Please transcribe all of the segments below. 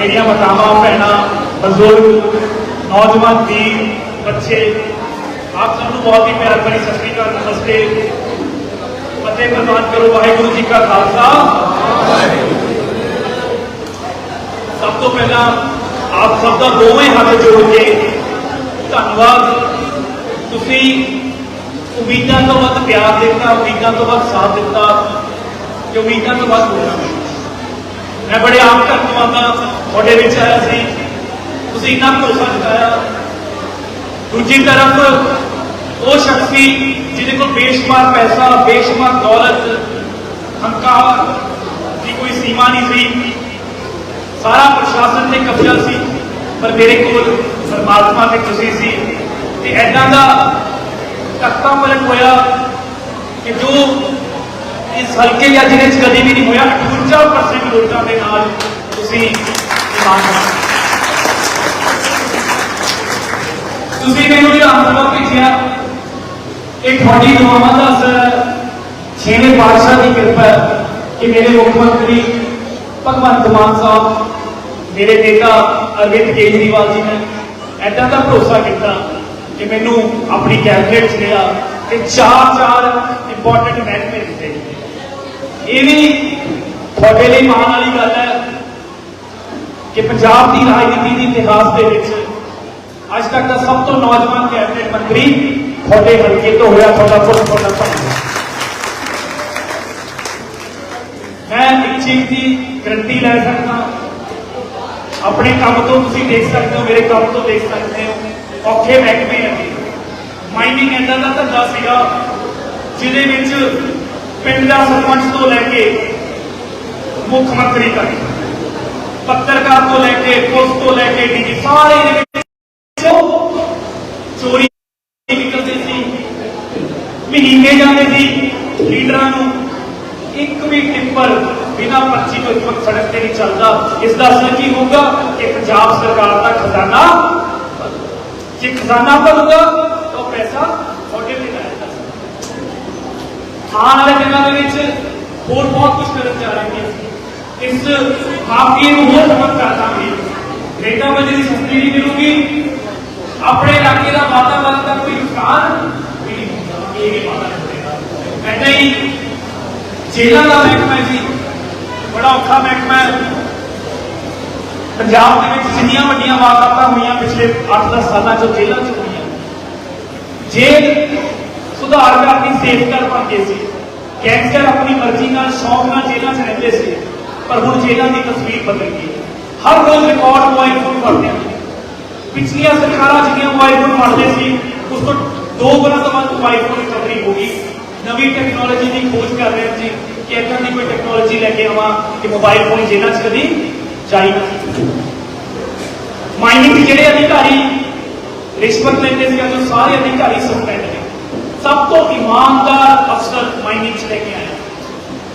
मेरिया मातावां भैणां बजुर्ग नौजवान वीर बच्चे आप सबनूं बहुत ही प्यार भरी सत श्री अकाल नमस्ते फतेह प्रवान करो वाहिगुरू जी का खालसा। सब तो पहला आप सब का दोवें हाथ जोड़ के धन्यवाद। तुसी उम्मीदों तो वध प्यार दिता, उम्मीदों तो वध साथ दिता, कि उम्मीदों तो वध बोलना। मैं बड़े आम घर तो आता थोड़े विच आया सी, तुसी इन्ना भरोसा जताया। दूजी तरफ वो शख्स जिन्हें को बेशुमार पैसा बेशुमार दौलत हंकार की कोई सीमा नहीं सी, सारा प्रशासन से कब्जा सी, पर मेरे को परमात्मा से खुशी सी कि ऐदा का तख्ता पलट होया कि जो इस हल्के या जिले कभी भी नहीं होया। 58% वोटों के नाल तुसी मैनू विधान सभा भेजिया, एक थोड़ी दुआवां का असर है, 6वें पातशाह की कृपा है कि मेरे मुख्यमंत्री भगवंत मान साहब मेरे नेता अरविंद केजरीवाल जी ने ऐसा का भरोसा किया कि मैनू अपनी कैबिनेट च लिया कि 4 इंपॉर्टेंट महकमे दिते। ये भी थोड़े लिए माण वाली गल है कि पंजाब की राजनीति के इतिहास के अज तक का सब तो नौजवान कैबिनेट मंत्री थोड़े हल्के तो होया। थोड़ा बहुत थोड़ा धन्यवाद। मैं एक चीज की गारंटी लै सकता, अपने काम तो तुम देख सकते हो, मेरे काम तो देख सकते हो। औखे महकमे है, माइनिंग ऐसा का धंधा सीगा जिहदे पिंड का सरपंच तो लैके मुख्यमंत्री तक, पत्रकार तो लैके पुलिस तो लैके डीजी सारे चोरी निकलती सी, महीने जाते थे लीडरां नूं एक भी टिप्पर बिना पर्ची तो इस वक्त सड़क से नहीं चलता। इसका असर की होगा कि पंजाब सरकार का खजाना, जो खजाना भरूगा तो पैसा थोड़े पे जाएगा। आने वाले दिनों में और बहुत कुछ करने जा रहे हैं। इस माफिए को और खत्म कर देंगे। रेटा बजे की सब्सिडी मिलूगी, अपने इलाके का वातावरण का कोई नुकसान भी नहीं होगा। ये भी वादा करेगा। ऐसा ही जेलों का महकमा जी बड़ा औखा महकमा है। पंजाब के जिन्नियां वड्डियां वारदातां हुई पिछले 8-10 सालों जो जेलों च हुई, जेल सुधार करके सेफ कर बन गए थे। गैंगस्टर अपनी मर्जी नाल शौक नाल जेलों च रहते थे, पर हुण जेलों की तस्वीर बदल गई। हर रोज रिकॉर्ड मोबाइल फोन फड़ते हैं। पिछलियां सरकारां जिन्नियां मोबाइल फोन फड़ते सी, उस तो 2 गुना तो वध मोबाइल फोन रिकवरी होगी। नवी टैक्नोलॉजी की खोज कर रहे हैं जी कि इतना की कोई टैक्नोलॉजी लैके आवा कि मोबाइल फोन जेलों च कभी जाई ना। माइनिंग के ਜਿਹੜੇ अधिकारी रिश्वत लेते थे, जो सारे अधिकारी सस्पेंड ने। सब तो ईमानदार अफसर माइनिंग च लेके आए।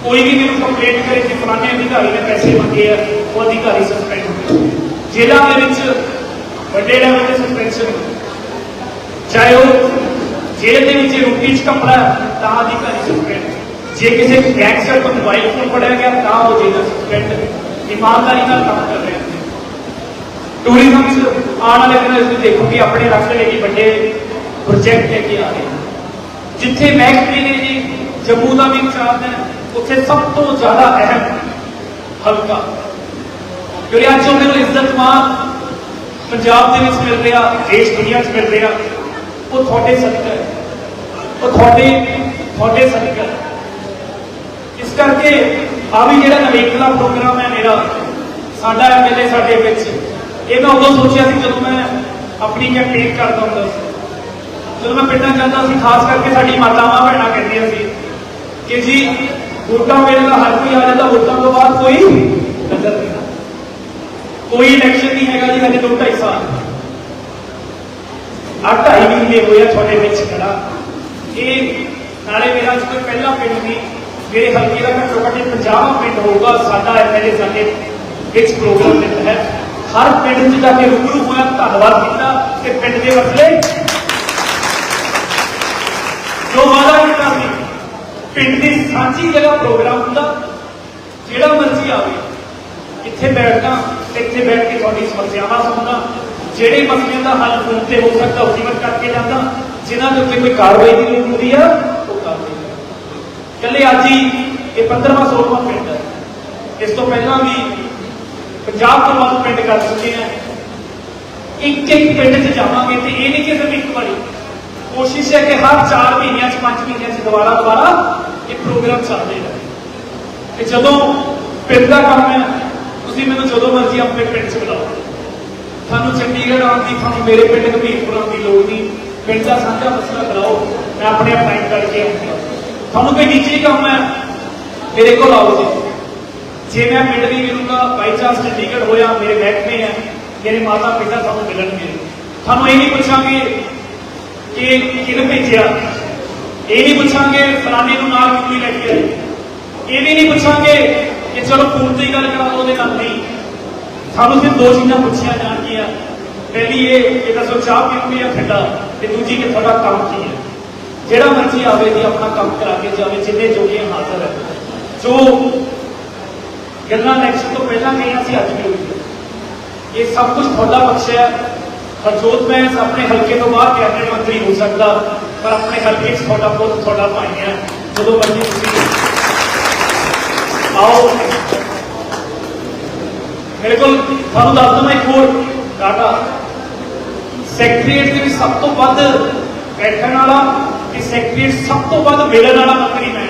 कोई भी मेरे कंप्लेंट करे कि फलाने अधिकारी ने पैसे मंगे है, वो अधिकारी सस्पेंड हो। जेलों के बड़े लेवल के सस्पेंशन, चाहे वो जेल के रोटी च कपड़ा तो अधिकारी सस्पेंड, जे किसी गैंगस्टर को मोबाइल फोन फड़िया गया तो वो जेल सस्पेंड। ईमानदारी का काम कर रहे हैं। टूरिज्म आने वाले दिन देखो कि अपने इलाके में बड़े प्रोजेक्ट लेके आ रहे हैं। जिथे महकमे ने जी जम्मू का भी इंचार्ज है, उत्थे सब तो ज्यादा अहम हल्का जो अज जो मेरे इज्जत मान पंजाब के मिल रहा, देश दुनिया मिल रहा, वो थोड़े सदका है, वो थोड़े सदका है। इस करके आ भी जो नवेकला प्रोग्राम है मेरा, साडा MLA साडे विच, ये मैं उदों सोचा सी जब मैं अपनी कैंपेन करता होंदा सी, जब मैं पिंडां जाता सी, खास करके साडी मातावां भैणां कहंदियां सी कि जी वोटां वेले तां हर कोई आ जाता, वोटां तो बाद कोई नजर नहीं, कोई इलैक्शन नहीं है जी। हजे 2-2.5 साल 2.5 महीने हुए थोड़े विच खड़ा। ये नाले मेरा जो पहला पिंड नहीं, मेरे हल्के का घट्टो घट्ट 50 पिंड होगा। साडा MLA साडे विच प्रोग्राम के तहत हर पिंड च जाके रूबरू होया, धन्यवाद किया कि पिंड के मसले जो वादा किया पिंड की सांझी जगह प्रोग्राम होंदा, जिहड़ा मर्जी आवे ਇੱਥੇ ਬੈਠਦਾ ਤੇ ਇੱਥੇ ਬੈਠ ਕੇ ਤੁਹਾਡੀ ਸਮੱਸਿਆਵਾਂ ਸੁਣਦਾ, ਜਿਹੜੇ ਮਸਲਿਆਂ ਦਾ ਹੱਲ ਫੋਨ ਤੇ ਹੋ ਸਕਦਾ ਉਸੇ ਵਕਤ ਕਰਕੇ ਜਾਂਦਾ, ਜਿਨ੍ਹਾਂ ਦੇ ਉੱਤੇ ਕੋਈ ਕਾਰਵਾਈ ਦੀ ਲੋੜ ਹੁੰਦੀ ਆ ਉਹ ਕਾਰਵਾਈ ਇਕੱਲੇ ਅੱਜ ਹੀ ਇਹ 15ਵਾਂ 16ਵਾਂ ਪਿੰਡ ਹੈ। ਇਸ ਤੋਂ ਪਹਿਲਾਂ ਵੀ 50 ਤੋਂ ਵੱਧ ਪਿੰਡ ਕਰ ਚੁੱਕੇ ਆ। ਇੱਕ ਪਿੰਡ 'ਚ ਜਾਵਾਂਗੇ ਤੇ ਇਹ ਨਹੀਂ ਕਿ ਸਿਰਫ ਇੱਕ ਵਾਰੀ, ਕੋਸ਼ਿਸ਼ ਹੈ ਕਿ ਹਰ 4 ਮਹੀਨਿਆਂ 'ਚ 5 ਮਹੀਨਿਆਂ 'ਚ ਦੁਬਾਰਾ ਇਹ ਪ੍ਰੋਗਰਾਮ ਚੱਲਦੇ ਰਹੇ। ਤੇ ਜਦੋਂ ਪਿੰਡ ਦਾ ਕੰਮ ਹੈ, ਤੁਸੀਂ ਮੈਨੂੰ ਜਦੋਂ ਮਰਜ਼ੀ ਆਪਣੇ ਪਿੰਡ 'ਚ ਬੁਲਾਓ। ਤੁਹਾਨੂੰ ਚੰਡੀਗੜ੍ਹ ਆਉਣ ਦੀ, ਤੁਹਾਨੂੰ ਮੇਰੇ ਪਿੰਡ ਗੰਭੀਰਪੁਰ ਆਉਣ ਦੀ ਲੋੜ ਨਹੀਂ। ਪਿੰਡ ਦਾ ਸਾਂਝਾ ਮਸਲਾ ਕਰਾਓ, ਮੈਂ ਆਪਣੇ ਆਪ ਟਾਈਮ ਕਰਕੇ ਆਉਂਗਾ। ਤੁਹਾਨੂੰ ਕੋਈ ਨਿੱਜੀ ਕੰਮ ਹੈ, ਮੇਰੇ ਕੋਲ ਆਓ ਜੀ। ਜੇ ਮੈਂ ਪਿੰਡ ਨਹੀਂ ਮਿਲੂੰਗਾ, ਬਾਈ ਚਾਂਸ ਚੰਡੀਗੜ੍ਹ ਹੋਇਆ, ਮੇਰੇ ਮਹਿਕਮੇ ਹੈ, ਮੇਰੇ ਮਾਤਾ ਪਿਤਾ ਤੁਹਾਨੂੰ ਮਿਲਣਗੇ। ਤੁਹਾਨੂੰ ਇਹ ਨਹੀਂ ਪੁੱਛਾਂਗੇ ਕਿ ਕਿਹਨੇ ਭੇਜਿਆ, ਇਹ ਨਹੀਂ ਪੁੱਛਾਂਗੇ ਫਲਾਣੇ ਨੂੰ ਨਾਲ ਕਿਉਂ ਲੈ ਕੇ ਆਏ, ਇਹ ਵੀ ਨਹੀਂ ਪੁੱਛਾਂਗੇ ਕਿ ਚਲੋ ਫੋਨ ਤੇ ਹੀ ਗੱਲ ਕਰਾ ਲਓ ਉਹਦੇ ਨਾਲ। ਨਹੀਂ, ਸਾਨੂੰ ਸਿਰਫ 2 ਚੀਜ਼ਾਂ ਪੁੱਛੀਆਂ ਜਾਣਗੀਆਂ। ਪਹਿਲੀ ਇਹ ਕਿ ਦੱਸੋ ਚਾਹ ਪੀਓਗੇ ਜਾਂ ਠੰਡਾ, ਤੇ ਦੂਜੀ ਕਿ ਤੁਹਾਡਾ ਕੰਮ ਕੀ ਹੈ। ਜਿਹੜਾ ਮਰਜ਼ੀ ਆਵੇ ਜੀ ਆਪਣਾ ਕੰਮ ਕਰਾ ਕੇ ਜਾਵੇ, ਜਿੰਨੇ ਜੋਗੇ ਹਾਜ਼ਰ ਹੈ। ਜੋ ਗੱਲਾਂ ਇਲੈਕਸ਼ਨ ਤੋਂ ਪਹਿਲਾਂ ਗਈਆਂ ਸੀ ਅੱਜ ਵੀ ਹੋਈ, ਇਹ ਸਭ ਕੁਝ ਤੁਹਾਡਾ ਬਖਸ਼ਿਆ। ਹਰਜੋਤ ਮੈਂ ਆਪਣੇ ਹਲਕੇ ਤੋਂ ਬਾਹਰ ਕੈਬਨਿਟ ਮੰਤਰੀ ਹੋ ਸਕਦਾ, ਪਰ ਆਪਣੇ ਹਲਕੇ 'ਚ ਤੁਹਾਡਾ ਪੁੱਤ, ਤੁਹਾਡਾ ਭਾਈ ਹੈ। ਜਦੋਂ ਮਰਜ਼ੀ ਤੁਸੀਂ ਆਓ। ਮੇਰੇ ਕੋਲ ਤੁਹਾਨੂੰ ਦੱਸ ਦਵਾਂ ਇੱਕ ਹੋਰ ਡਾਟਾ, ਸੈਕਟਰੀਏਟ ਦੇ ਵਿੱਚ ਸਭ ਤੋਂ ਵੱਧ ਬੈਠਣ ਵਾਲਾ ਤੇ ਸੈਕਟਰੀਏਟ ਸਭ ਤੋਂ ਵੱਧ ਮਿਲਣ ਵਾਲਾ ਮੰਤਰੀ ਮੈਂ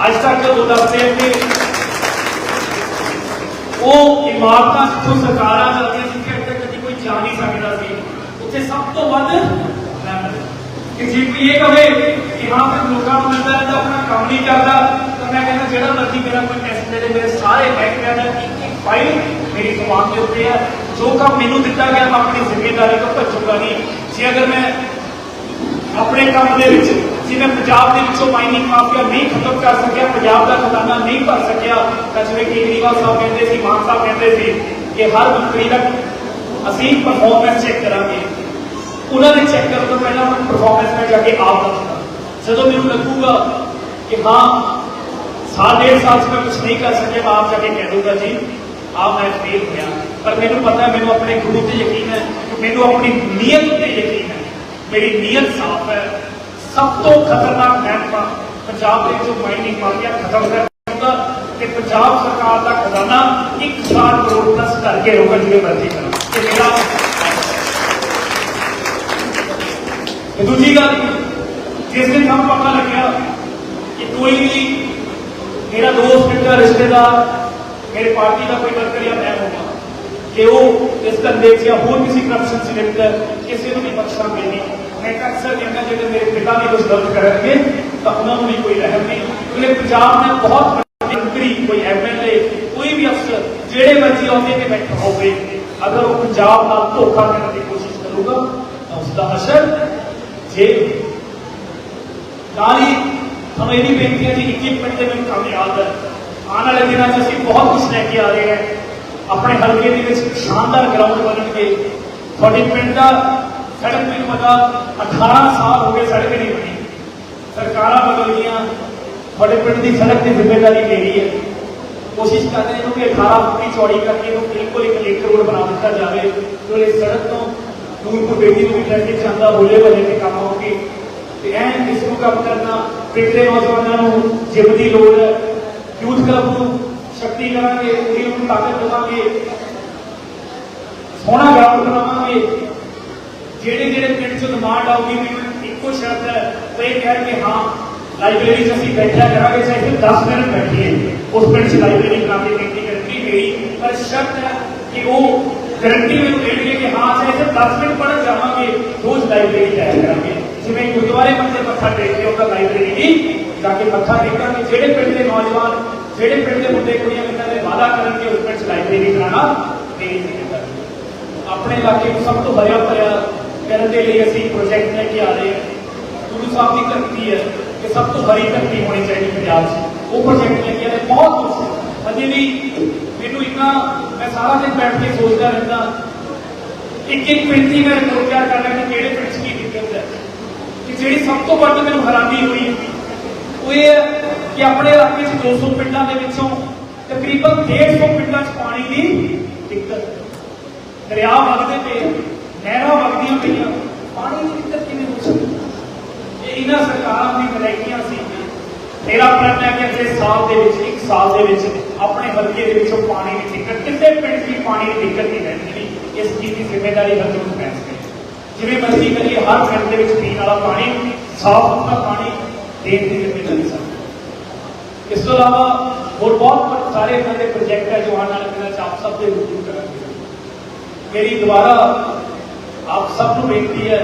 ਅੱਜ ਤੱਕ ਜਦੋਂ ਦੱਸਦੇ ਆ ਕਿ ਉਹ ਇਮਾਰਤਾਂ ਜਿੱਥੋਂ ਸਰਕਾਰਾਂ ਚੱਲਦੀਆਂ ਸੀ ਕਿ ਇੱਥੇ ਕਦੀ ਕੋਈ ਜਾ ਨਹੀਂ ਸਕਦਾ ਸੀ, ਉੱਥੇ ਸਭ ਤੋਂ ਵੱਧ ਕਿ ਜੇ ਕੋਈ ਇਹ ਕਹੇ ਕਿ ਹਾਂ ਫਿਰ ਲੋਕਾਂ ਨੂੰ ਮਿਲਦਾ ਰਹਿੰਦਾ, ਆਪਣਾ ਕੰਮ ਨਹੀਂ ਕਰਦਾ, ਤਾਂ ਮੈਂ ਕਹਿੰਦਾ ਜਿਹੜਾ ਮਰਜ਼ੀ ਮੇਰਾ ਕੋਈ ਟੈਸਟ ਦੇ ਦੇ, ਮੇਰੇ ਸਾਰੇ ਮਹਿਕਮਿਆਂ ਦਾ ਇੱਕ ਫਾਈਲ ਮੇਰੀ ਜ਼ੁਬਾਨ ਦੇ ਉੱਤੇ ਹੈ। ਜੋ ਕੰਮ ਮੈਨੂੰ ਦਿੱਤਾ ਗਿਆ ਮੈਂ ਆਪਣੀ ਜ਼ਿੰਮੇਵਾਰੀ ਤੋਂ ਭੱਜੂਗਾ ਨਹੀਂ। ਜੇ ਅਗਰ ਮੈਂ ਆਪਣੇ ਕੰਮ ਦੇ ਵਿੱਚ, ਜਿਵੇਂ ਪੰਜਾਬ ਦੇ ਵਿੱਚੋਂ ਮਾਈਨਿੰਗ ਮਾਫੀਆ ਨਹੀਂ ਖਤਮ ਕਰ ਸਕਿਆ, ਪੰਜਾਬ ਦਾ ਖਜ਼ਾਨਾ ਨਹੀਂ ਭਰ ਸਕਿਆ, ਤਾਂ ਜਿਵੇਂ ਕੇਜਰੀਵਾਲ ਸਾਹਿਬ ਕਹਿੰਦੇ ਸੀ, ਮਾਨ ਸਾਹਿਬ ਕਹਿੰਦੇ ਸੀ ਕਿ ਹਰ ਮੰਤਰੀ ਦਾ ਅਸੀਂ ਪਰਫਾਰਮੈਂਸ ਚੈੱਕ ਕਰਾਂਗੇ। ਉਹਨਾਂ ਨੇ ਚੈੱਕ ਕਰਨ ਤੋਂ ਪਹਿਲਾਂ ਪਰਫਾਰਮੈਂਸ ਮੈਂ ਜਾ ਕੇ ਆਪ ਦੱਸਦਾ। ਜਦੋਂ ਮੈਨੂੰ ਲੱਗੂਗਾ ਕਿ ਹਾਂ 1.5 ਸਾਲ 'ਚ ਮੈਂ ਕੁਛ ਨਹੀਂ ਕਰ ਸਕਿਆ, ਮੈਂ ਆਪ ਜਾ ਕੇ ਕਹਿ ਦੂੰਗਾ ਜੀ ਆਪ ਮੈਂ ਫੇਲ ਹੋਇਆ। ਪਰ ਮੈਨੂੰ ਪਤਾ ਹੈ, ਮੈਨੂੰ ਆਪਣੇ ਗੁਰੂ ਤੇ ਯਕੀਨ ਹੈ, ਮੈਨੂੰ ਆਪਣੀ ਨੀਅਤ ਤੇ ਯਕੀਨ ਹੈ, ਮੇਰੀ ਨੀਅਤ ਸਾਫ਼ ਹੈ। ਸਭ ਤੋਂ ਖਤਰਨਾਕ ਮਹਿਕਮਾ ਪੰਜਾਬ ਦੇ ਵਿੱਚੋਂ ਮਾਈਨਿੰਗ ਮਾਫੀਆ ਖਤਮ ਕਰੂੰਗਾ ਤੇ ਪੰਜਾਬ ਸਰਕਾਰ ਦਾ ਖਜ਼ਾਨਾ 1,000 ਕਰੋੜ ਪਲੱਸ ਕਰਕੇ ਰਹੂਗਾ, ਜਿਵੇਂ ਮਰਜ਼ੀ ਕਰਾਂ। ਇਹ ਮੇਰਾ ਦੂਜੀ ਗੱਲ, ਜਿਸ ਦਿਨ ਸਾਨੂੰ ਪਤਾ ਲੱਗਿਆ ਕਿ ਕੋਈ ਵੀ ਮੇਰਾ ਦੋਸਤ, ਮਿੱਤਰ, ਰਿਸ਼ਤੇਦਾਰ, मेरे पार्टी का कोई वर्कर या मैं होगा कि वो इस धंधे या होर किसी करप्शन से लिप्त है, किसी को भी बख्शांगे नहीं। मैं अक्सर कहना जो मेरे पिता ने कुछ गलत करेंगे तो उन्होंने भी कोई रहम नहीं, क्योंकि पंजाब में बहुत मंत्री, कोई MLA, कोई भी अफसर जेड़े मर्जी अहदे पे बैठा हो, अगर वो पंजाब नाल धोखा करने की कोशिश करूगा तो उसका असर जेल। नाल ही हम ये भी बेनती है जी, 21 मिनट में काम याद है, आने वाले दिनों में असं बहुत कुछ लैके आ रहे हैं। अपने हल्के के शानदार ग्राउंड बनने, थोड़े पिंड का सड़क भी पता 18 साल हो गए सड़क नहीं बनी, सरकार बदल गई, थोड़े पिंड की सड़क की जिम्मेदारी मेरी है। कोशिश कर रहे हैं कि 18 फुट की चौड़ी करके बिल्कुल 1 करोड़ बना दिता जाए, तो इस सड़क तो नूरपुर बेटी को भी ट्रैफिक चाहता होले बने के काम होगी। इसको कम करना, पिंड के नौजवानों जिम की लोड़ है, यूथ क्लब को शक्ति करांगे, पूरी उन्हें ताकत देवांगे, सोहना ग्राउंड बनावांगे। जेड़े जेड़े पिंड चो डिमांड आऊगी, एको शर्त है, तो ये कह के हाँ लाइब्रेरी असीं बैठा करांगे, चाहे सिर्फ 10 मिनट बैठिए उस पिंड च लाइब्रेरी बना के बेनती करनी गई, पर शर्त है कि वो गारंटी मैनूं देणगे कि हाँ चाहे सिर्फ 10 मिनट पढ़न जावांगे, रोज लाइब्रेरी जाया करांगे। जिवें गुरुद्वारे मंदिर मत्था टेक के उहदा लाइब्रेरी भी जाके मत्था टेकांगे। जेड़े पिंड के नौजवान, जेड़े पिंड के मुंडे कुड़ियां इन्हां दे वादा करनगे उस पिंड लाइब्रेरी कराना मेरी जिम्मेदारी। अपने इलाके को सब तो भरिया भरिया करने के लिए असीं प्रोजेक्ट लेके आ रहे हैं। गुरु साहब की धरती है कि सब तो हरी धरती होनी चाहिए पंजाब से, वो प्रोजेक्ट लेके आ रहे। बहुत कुछ अजे भी मैनूं इतना, मैं सारा दिन बैठ के सोचता रहता, एक पिंड की मैं रिपोर्ट तैयार कर लैंदा किहड़े पिंड च की दिक्कत है। कि जिहड़ी सब तो वध मैनूं हैरानी हुई वो ये कि अपने इलाके 200 पिंडों के विचों तकरीबन 150 पिंडां च पानी की दिक्कत, दरिया वगते पे, नहरां वगदियां पईयां, पानी की दिक्कत किवें हो सकती? ये इन्हां सरकारां दी नलायकियां सी। मेरा प्रण है कि अगले साल दे विच, एक साल दे विच अपने हल्के दे विचों पानी की दिक्कत, किसी पिंड की पानी की दिक्कत नहीं रहती। इस चीज की जिम्मेदारी हर जरूर फैस करें, जिवें मर्जी करिए, हर पिंड दे विच पीण वाला पानी, साफ सुथरा पानी देने की जिम्मेदारी साडी। इस तो इलावा और बहुत सारे इन्हों के प्रोजेक्ट है जो आने वाले दिनों में आप सब के रूबरू करेंगे। मेरी दोबारा आप सबको बेनती है,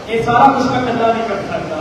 ये सारा कुछ मैं कला नहीं कर सकता।